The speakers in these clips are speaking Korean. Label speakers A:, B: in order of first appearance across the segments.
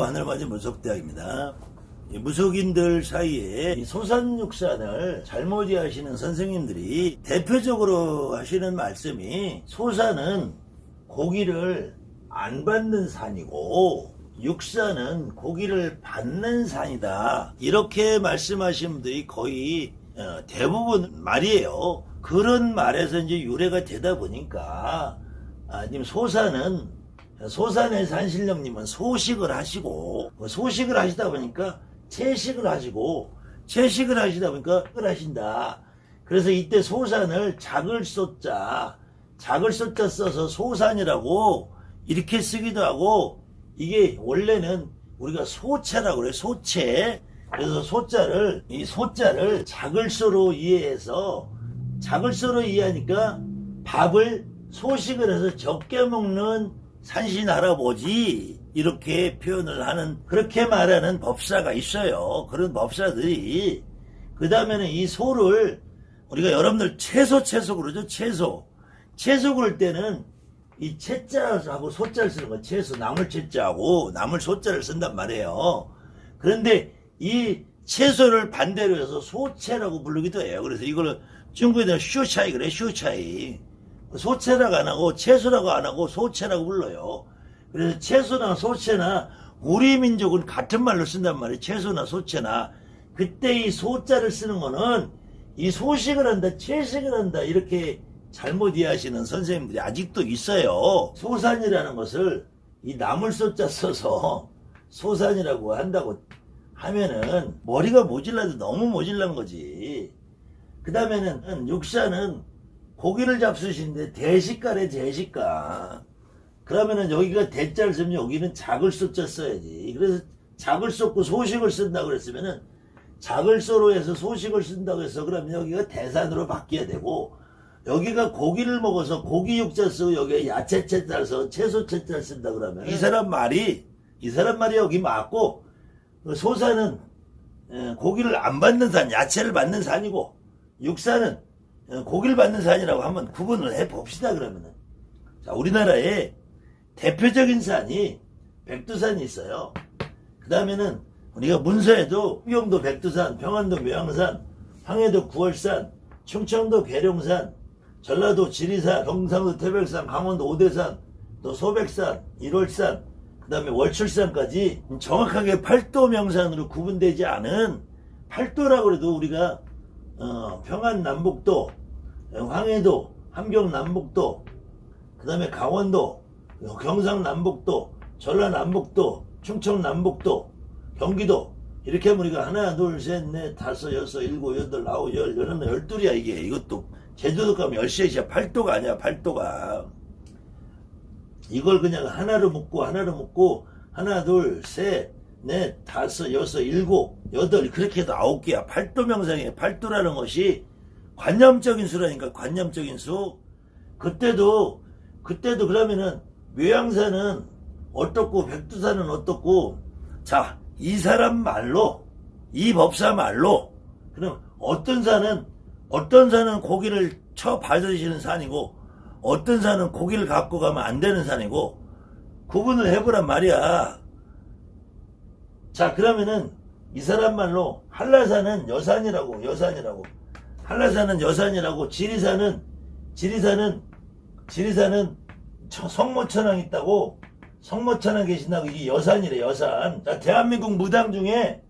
A: 안녕하십니까. 하늘맞은 문석대학입니다. 무속인들 사이에 이 소산육산을 잘못 이해하시는 선생님들이 대표적으로 하시는 말씀이 소산은 고기를 안 받는 산이고 육산은 고기를 받는 산이다, 이렇게 말씀하시는 분들이 거의 대부분 말이에요. 그런 말에서 이제 유래가 되다 보니까 지금 소산의 산신령님은 소식을 하시고, 소식을 하시다 보니까 채식을 하시고, 채식을 하시다 보니까 을 하신다. 그래서 이때 소산을 작을 소자 써서 소산이라고 이렇게 쓰기도 하고, 이게 원래는 우리가 소채라고 그래요. 소채. 그래서 이 소자를 작을소로 이해해서, 작을소로 이해하니까 밥을 소식을 해서 적게 먹는 산신 할아버지, 이렇게 표현을 하는, 그렇게 말하는 법사가 있어요. 그런 법사들이. 그 다음에는 이 소를 우리가 여러분들 채소 그러죠. 채소 그럴 때는 이 채자하고 소자를 쓰는 거예요. 채소, 나물 채자하고 나물 소자를 쓴단 말이에요. 그런데 이 채소를 반대로 해서 소채라고 부르기도 해요. 그래서 이걸 중국에는 슈차이 그래. 슈차이. 소채라고 안 하고 채소라고 안 하고 소채라고 불러요. 그래서 채소나 소채나 우리 민족은 같은 말로 쓴단 말이에요. 채소나 소채나. 그때 이 소자를 쓰는 거는 이 소식을 한다, 채식을 한다, 이렇게 잘못 이해하시는 선생님들이 아직도 있어요. 소산이라는 것을 이 나물 소자 써서 소산이라고 한다고 하면은 머리가 모질라도 너무 모질란 거지. 그 다음에는 육산은 고기를 잡수시는데 대식가래. 대식가. 그러면은 여기가 대자를 쓰면 여기는 작을 소자 써야지. 그래서 작을 썼고 소식을 쓴다고 그랬으면은 작을 소로 해서 소식을 쓴다고 해서 그러면 여기가 대산으로 바뀌어야 되고, 여기가 고기를 먹어서 고기 육자 쓰고 여기에 야채 채자를 써 채소 채자를 쓴다 그러면 이 사람 말이 여기 맞고, 소산은 고기를 안 받는 산, 야채를 받는 산이고, 육산은 고기를 받는 산이라고 한번 구분을 해 봅시다. 그러면은, 자, 우리나라에 대표적인 산이 백두산이 있어요. 그 다음에는 우리가 문서에도 후경도 백두산, 평안도 묘양산, 황해도 구월산, 충청도 계룡산, 전라도 지리산, 경상도 태백산, 강원도 오대산, 또 소백산, 일월산, 그 다음에 월출산까지 정확하게 8도 명산으로 구분되지 않은, 8도라고 해도 우리가 평안 남북도, 황해도, 함경 남북도, 그 다음에 강원도, 경상 남북도, 전라 남북도, 충청 남북도, 경기도, 이렇게 하면 우리가 하나, 둘, 셋, 넷, 다섯, 여섯, 일곱, 여덟, 아홉, 열, 열하나, 열둘이야, 이게. 이것도 제주도 가면 10시야. 8도가 아니야, 8도가. 이걸 그냥 하나로 묶고, 하나, 둘, 셋, 넷, 다섯, 여섯, 일곱, 여덟, 그렇게 해도 9개야. 8도 명상이에요. 8도라는 것이 관념적인 수라니까, 관념적인 수. 그때도 그러면은, 묘양산은 어떻고, 백두산은 어떻고, 자, 이 사람 말로, 이 법사 말로, 그럼 어떤 산은 고기를 쳐 받으시는 산이고, 어떤 산은 고기를 갖고 가면 안 되는 산이고, 구분을 해보란 말이야. 자, 그러면은 이 사람 말로 한라산은 여산이라고. 한라산은 여산이라고. 지리산은 성모천왕 있다고. 성모천왕 계신다고. 이게 여산이래, 여산. 자, 대한민국 무당 중에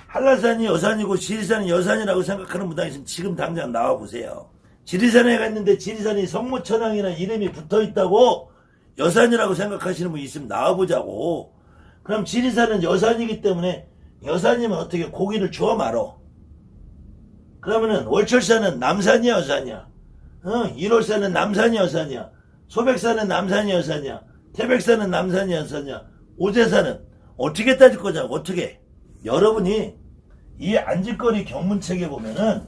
A: 한라산이 여산이고 지리산이 여산이라고 생각하는 무당이 있으면 지금 당장 나와보세요. 지리산에 갔는데 지리산이 성모천왕이라는 이름이 붙어있다고 여산이라고 생각하시는 분이 있으면 나와보자고. 그럼 지리산은 여산이기 때문에, 여산이면 어떻게 고기를 주워 말어. 그러면은 월철산은 남산이야, 여산이야? 일월산은 남산이 여산이야? 소백산은 남산이 여산이야? 태백산은 남산이 여산이야? 오대산은 어떻게 따질 거냐고. 어떻게. 여러분이 이 안짓거리 경문책에 보면은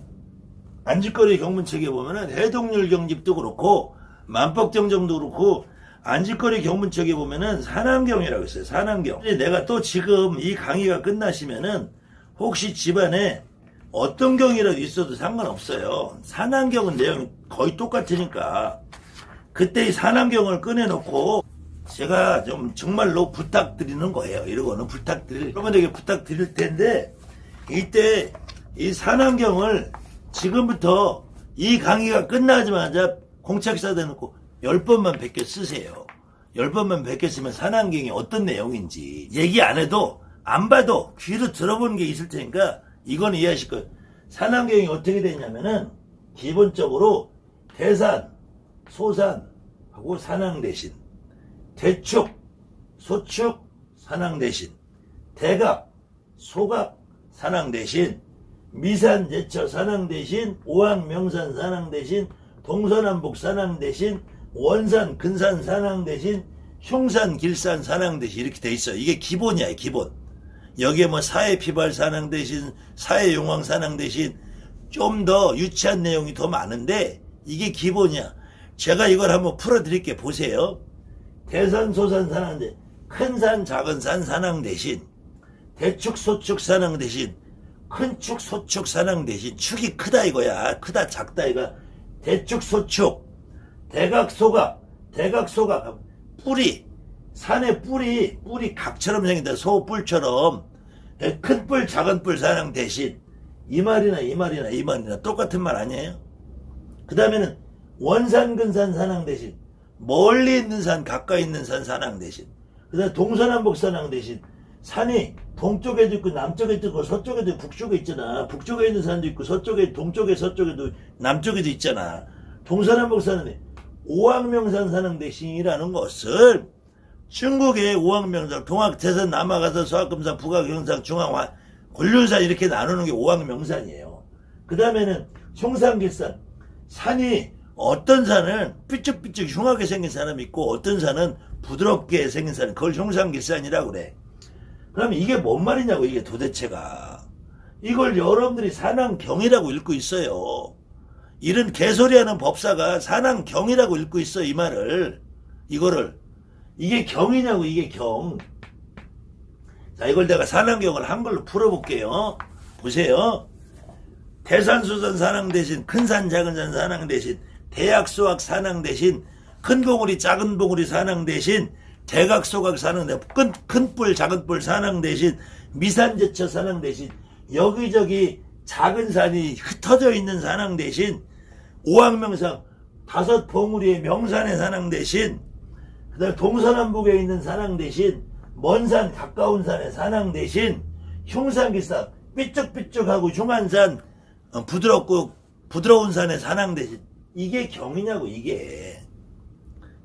A: 해동률 경집도 그렇고 만법정정도 그렇고, 안짓거리 경문책에 보면은 산안경이라고 있어요. 산안경. 내가 또 지금 이 강의가 끝나시면은 혹시 집안에 어떤 경이라도 있어도 상관없어요. 산안경은 내용이 거의 똑같으니까 그때 이 산안경을 꺼내놓고 제가 좀 정말로 부탁드리는 거예요. 이러고는 여러분에게 부탁드릴 텐데, 이때 이 산안경을 지금부터 이 강의가 끝나자마자 공책사 대놓고 10번만 베껴 쓰세요. 10번만 베껴 쓰면 산안경이 어떤 내용인지 얘기 안 해도 안 봐도 귀로 들어보는 게 있을 테니까 이건 이해하실 거예요. 산안경이 어떻게 되냐면은 기본적으로 대산, 소산하고 산항 대신, 대축, 소축, 산항 대신, 대각, 소각, 산항 대신, 미산, 제처, 산항 대신, 오항, 명산, 산항 대신, 동서남북, 산항 대신, 원산, 근산, 산항 대신, 흉산, 길산, 산항 대신 이렇게 돼 있어요. 이게 기본이야, 기본. 여기에 뭐 사회 피발 산항 대신, 사회 용왕 산항 대신 좀 더 유치한 내용이 더 많은데 이게 기본이야. 제가 이걸 한번 풀어드릴게 보세요. 대산, 소산, 산항 대신, 큰 산, 작은 산, 산항 대신, 대축, 소축, 산항 대신, 큰 축, 소축, 산항 대신, 축이 크다 이거야. 크다, 작다 이거야. 대축, 소축, 대각, 소각, 대각, 소각, 뿌리, 산의 뿌리 각처럼 생긴다. 소뿔처럼. 큰 뿔, 작은 뿔, 산항 대신. 이 말이나 똑같은 말 아니에요? 그 다음에는 원산, 근산, 산항 대신. 멀리 있는 산, 가까이 있는 산, 산항 대신. 그 다음에 동서남북 산항 대신. 산이 동쪽에도 있고 남쪽에도 있고 서쪽에도 있고 북쪽에 있잖아. 북쪽에 있는 산도 있고 서쪽에, 동쪽에, 서쪽에도 남쪽에도 있잖아. 동서남북 산은 오왕명산 산항 대신이라는 것을 중국의 오왕명산, 동학, 태산, 남하가산, 서학금산, 북학, 경상, 중앙화, 곤륜산 이렇게 나누는 게 오왕명산이에요. 그 다음에는 흉산길산. 산이 어떤 산은 삐쭉삐쭉 흉하게 생긴 사람이 있고 어떤 산은 부드럽게 생긴 사람, 그걸 흉산길산이라고 그래. 그럼 이게 뭔 말이냐고 이게 도대체가. 이걸 여러분들이 산항경이라고 읽고 있어요. 이런 개소리하는 법사가 산항경이라고 읽고 있어 이 말을. 이거를. 이게 경이냐고 이게 경. 자 이걸 내가 산항경을 한글로 풀어볼게요. 보세요. 대산소산 산항 대신, 큰산 작은산 산항 대신, 대학소학 산항 대신, 큰 봉우리 작은 봉우리 산항 대신, 대각소각 산항 대신, 큰 뿔 작은 뿔 산항 대신, 미산제처 산항 대신, 여기저기 작은 산이 흩어져 있는 산항 대신, 오왕명산 5 봉우리의 명산의 산항 대신, 그 다음에 동서남북에 있는 산항 대신, 먼 산 가까운 산의 산항 대신, 흉산길산 삐쭉삐쭉하고 흉한 산, 부드러운 산의 산항 대신. 이게 경이냐고 이게.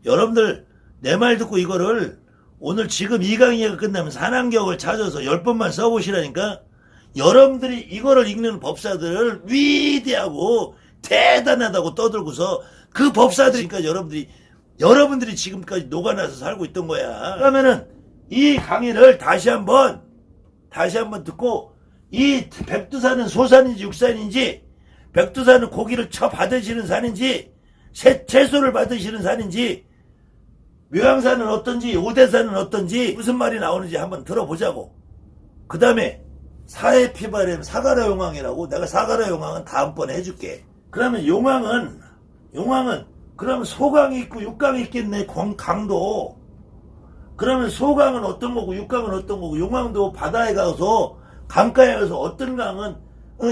A: 여러분들 내 말 듣고 이거를 오늘 지금 이 강의가 끝나면 산항경을 찾아서 10번만 써보시라니까. 여러분들이 이거를 읽는 법사들을 위대하고 대단하다고 떠들고서 그 법사들이니까 여러분들이 지금까지 녹아나서 살고 있던 거야. 그러면은 이 강의를 다시 한번 듣고 이 백두산은 소산인지 육산인지, 백두산은 고기를 쳐 받으시는 산인지, 채소를 받으시는 산인지, 묘양산은 어떤지, 오대산은 어떤지, 무슨 말이 나오는지 한번 들어보자고. 그 다음에 사해피바렘 사가라 용왕이라고. 내가 사가라 용왕은 다음번에 해줄게. 그러면 용왕은 그러면 소강이 있고 육강이 있겠네. 강도. 그러면 소강은 어떤 거고 육강은 어떤 거고, 용왕도 바다에 가서 강가에 가서 어떤 강은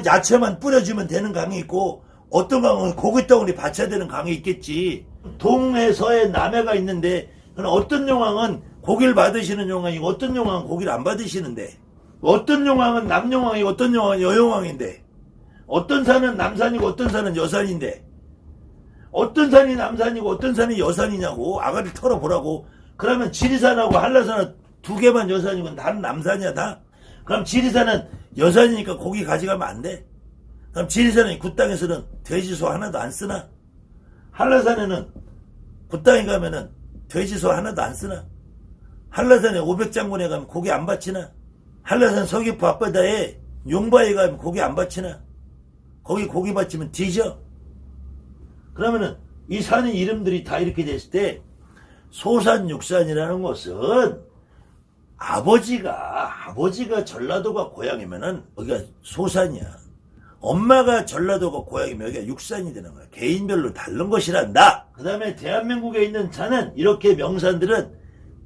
A: 야채만 뿌려주면 되는 강이 있고 어떤 강은 고깃덩어리 받쳐야 되는 강이 있겠지. 동해 서해 남해가 있는데 어떤 용왕은 고기를 받으시는 용왕이고 어떤 용왕은 고기를 안 받으시는데, 어떤 용왕은 남용왕이고 어떤 용왕은 여용왕인데, 어떤 산은 남산이고 어떤 산은 여산인데, 어떤 산이 남산이고 어떤 산이 여산이냐고 아가리 털어보라고. 그러면 지리산하고 한라산은 2개만 여산이고 다른 남산이야 다. 그럼 지리산은 여산이니까 고기 가져가면 안 돼? 그럼 지리산은 그 땅에서는 돼지소 하나도 안 쓰나? 한라산에는 그 땅에 가면은 돼지소 하나도 안 쓰나? 한라산에 500장군에 가면 고기 안 바치나? 한라산 서귀포 앞바다에 용바에 가면 고기 안 바치나? 거기 고기 바치면 뒤져? 그러면은 이 산의 이름들이 다 이렇게 됐을 때 소산 육산이라는 것은 아버지가 전라도가 고향이면은 여기가 소산이야. 엄마가 전라도가 고향이면 여기가 육산이 되는 거야. 개인별로 다른 것이란다. 그 다음에 대한민국에 있는 산은 이렇게 명산들은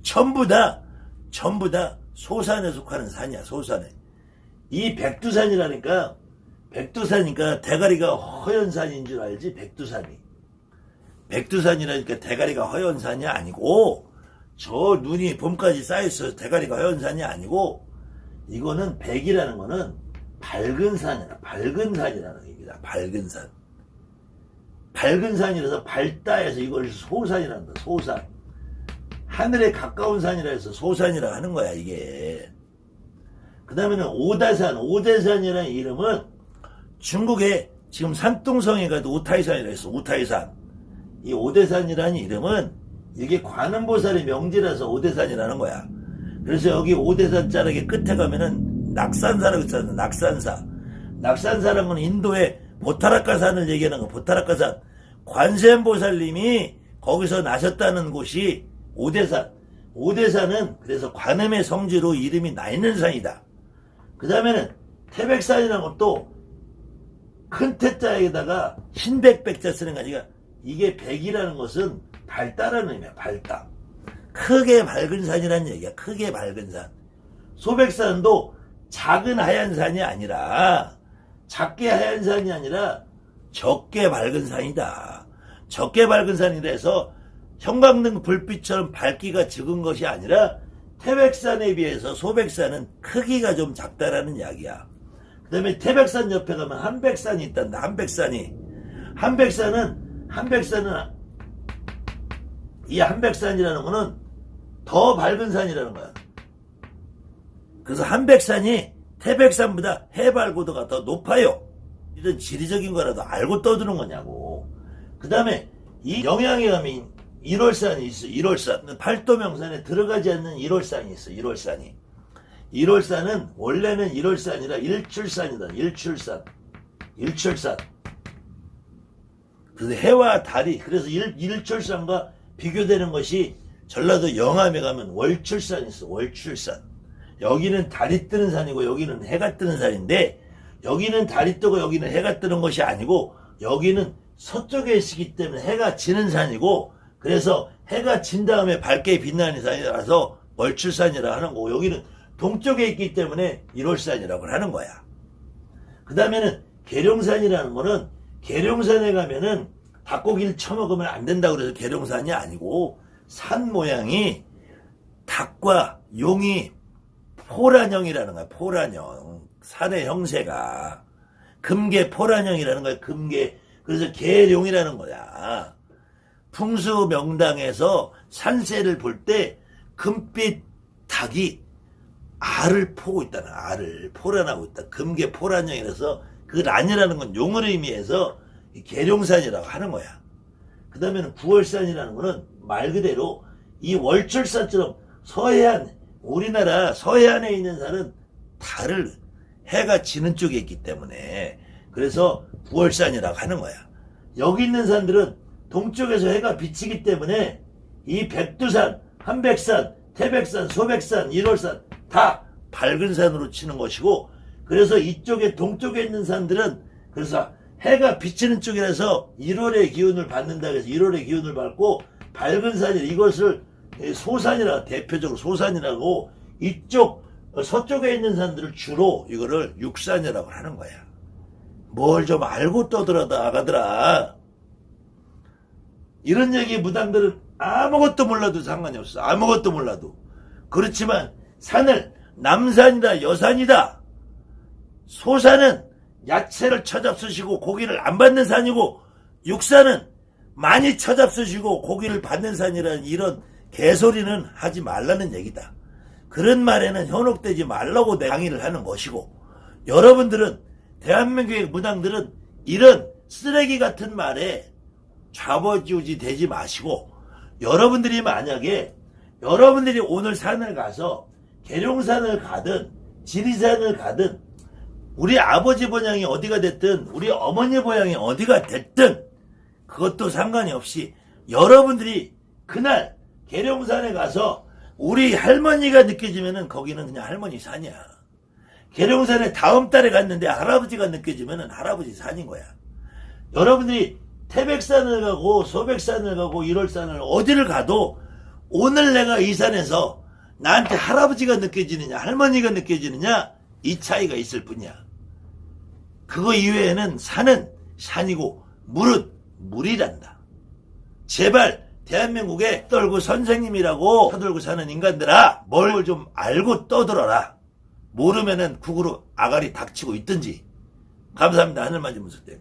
A: 전부 다 소산에 속하는 산이야. 소산에. 이 백두산이라니까 대가리가 허연 산인 줄 알지. 백두산이라니까 대가리가 허연 산이 아니고, 저 눈이 봄까지 쌓여있어서 대가리가 허연 산이 아니고, 이거는 백이라는 거는 밝은 산이라. 밝은 산이라는 얘기다. 밝은 산. 밝은 산이라서 밝다해서 이걸 소산이란다. 소산. 하늘에 가까운 산이라 해서 소산이라 하는 거야, 이게. 그 다음에는 오다산. 오대산이라는 이름은 중국에 지금 산둥성에 가도 우타이산이라 해서 우타이산. 이 오대산이라는 이름은 이게 관음보살의 명지라서 오대산이라는 거야. 그래서 여기 오대산 자락의 끝에 가면은 낙산사라고 있잖아. 낙산사. 낙산사라는 건 인도의 보타라카산을 얘기하는 거. 보타라카산. 관세음보살님이 거기서 나셨다는 곳이 오대산. 오대산은 그래서 관음의 성지로 이름이 나 있는 산이다. 그 다음에는 태백산이라는 것도 큰 태자에다가 흰백백자 쓰는 거 아니라, 이게 백이라는 것은 밝다라는 의미야. 밝다. 크게 밝은 산이라는 얘기야. 크게 밝은 산. 소백산도 작은 하얀 산이 아니라, 작게 하얀 산이 아니라 적게 밝은 산이다. 적게 밝은 산이라 해서 형광등 불빛처럼 밝기가 적은 것이 아니라, 태백산에 비해서 소백산은 크기가 좀 작다라는 이야기야. 그 다음에 태백산 옆에 가면 한백산이 있단다. 한백산은 이 한백산이라는 거는 더 밝은 산이라는 거야. 그래서 한백산이 태백산보다 해발 고도가 더 높아요. 이런 지리적인 거라도 알고 떠드는 거냐고. 그 다음에 이 영양에 가면 1월산이 있어. 1월산. 팔도명산에 들어가지 않는 1월산이 있어. 1월산이. 1월산은 원래는 1월산이라 일출산이다. 일출산. 그래서 해와 달이, 그래서 일출산과 비교되는 것이 전라도 영암에 가면 월출산이 있어. 월출산. 여기는 달이 뜨는 산이고 여기는 해가 뜨는 산인데, 여기는 달이 뜨고 여기는 해가 뜨는 것이 아니고, 여기는 서쪽에 있기 때문에 해가 지는 산이고, 그래서 해가 진 다음에 밝게 빛나는 산이라서 월출산이라 하는 거고, 여기는 동쪽에 있기 때문에 1월산이라고 하는 거야. 그 다음에는 계룡산이라는 거는, 계룡산에 가면은 닭고기를 처먹으면 안 된다고 그래서 계룡산이 아니고, 산 모양이 닭과 용이 포란형이라는 거야. 포란형. 산의 형세가 금계 포란형이라는 거야. 금계. 그래서 계룡이라는 거야. 풍수 명당에서 산세를 볼 때 금빛 닭이 알을 포고 있다는, 알을 포란하고 있다. 금계 포란형이라서 그 란이라는 건 용을 의미해서 계룡산이라고 하는 거야. 그 다음에는 구월산이라는 거는 말 그대로 이 월출산처럼 서해안, 우리나라 서해안에 있는 산은 달을, 해가 지는 쪽에 있기 때문에 그래서 구월산이라고 하는 거야. 여기 있는 산들은 동쪽에서 해가 비치기 때문에 이 백두산, 한백산, 태백산, 소백산, 1월산 다 밝은 산으로 치는 것이고, 그래서 이쪽에 동쪽에 있는 산들은 그래서 해가 비치는 쪽이라서 1월의 기운을 받는다 해서 1월의 기운을 받고 밝은 산이, 이것을 소산이라, 대표적으로 소산이라고, 이쪽 서쪽에 있는 산들을 주로 이거를 육산이라고 하는 거야. 뭘 좀 알고 떠들어다 아가들아. 이런 얘기 무당들은 아무것도 몰라도 상관이 없어. 아무것도 몰라도. 그렇지만 산을 남산이다 여산이다, 소산은 야채를 처잡수시고 고기를 안 받는 산이고, 육산은 많이 처잡수시고 고기를 받는 산이라는 이런 개소리는 하지 말라는 얘기다. 그런 말에는 현혹되지 말라고 강의를 하는 것이고, 여러분들은, 대한민국의 무당들은 이런 쓰레기 같은 말에 좌버지우지 되지 마시고, 여러분들이 만약에 여러분들이 오늘 산을 가서 계룡산을 가든 지리산을 가든 우리 아버지 본향이 어디가 됐든 우리 어머니 본향이 어디가 됐든 그것도 상관이 없이 여러분들이 그날 계룡산에 가서 우리 할머니가 느껴지면은 거기는 그냥 할머니 산이야. 계룡산에 다음 달에 갔는데 할아버지가 느껴지면은 할아버지 산인 거야. 여러분들이 태백산을 가고 소백산을 가고 1월산을 어디를 가도 오늘 내가 이 산에서 나한테 할아버지가 느껴지느냐 할머니가 느껴지느냐 이 차이가 있을 뿐이야. 그거 이외에는 산은 산이고 물은 물이란다. 제발 대한민국에 떨고 선생님이라고 쳐들고 사는 인간들아, 뭘 좀 알고 떠들어라. 모르면은 국으로 아가리 닥치고 있든지. 감사합니다. 하늘만 좀 무섭대.